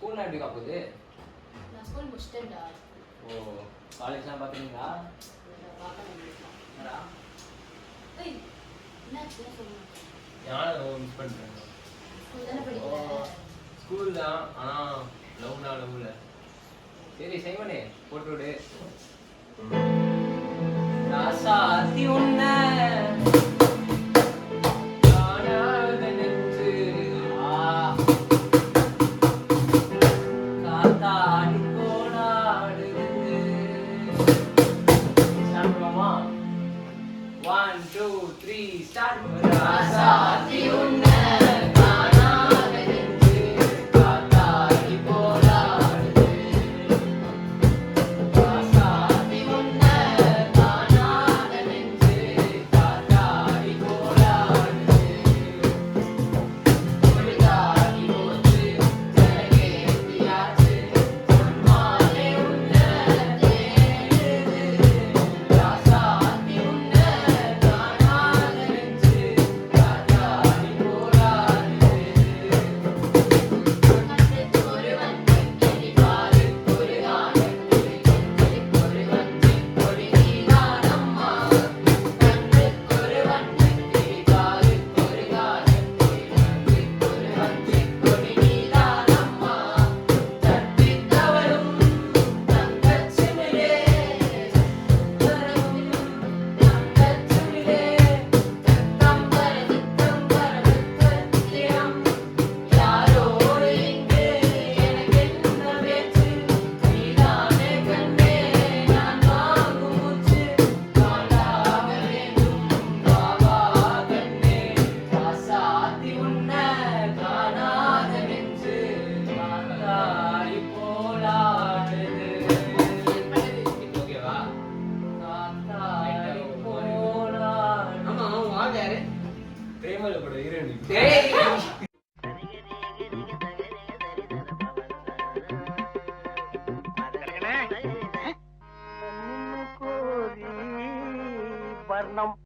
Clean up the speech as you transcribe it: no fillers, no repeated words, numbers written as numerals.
ஸ்கூல்லாம் எப்படிக்கா போகுது? நான் ஸ்கூல் முடிச்சிட்டேன்டா. ஓ, காலேஜ்லாம் பார்க்குறீங்களா? என்னடா? ஏய், என்னாச்சு சொல்லுங்க. யாரும் மிஸ் பண்ணுறேன். ஸ்கூல் தானே படிக்கிற? ஸ்கூல் தான், ஆனால் லவ்ல. சரி செய்வனே, போட்டு விடு. ராசாத்தி உன்ன காணாத நெஞ்சு காத்தாடி கோலாடுது. ஸ்டார்ட் பண்ணுவோமா? 1 2 3 ஸ்டார்ட். ராசாத்தி உன்ன பிரேமல பட ஹீரோயின். வர்ணம்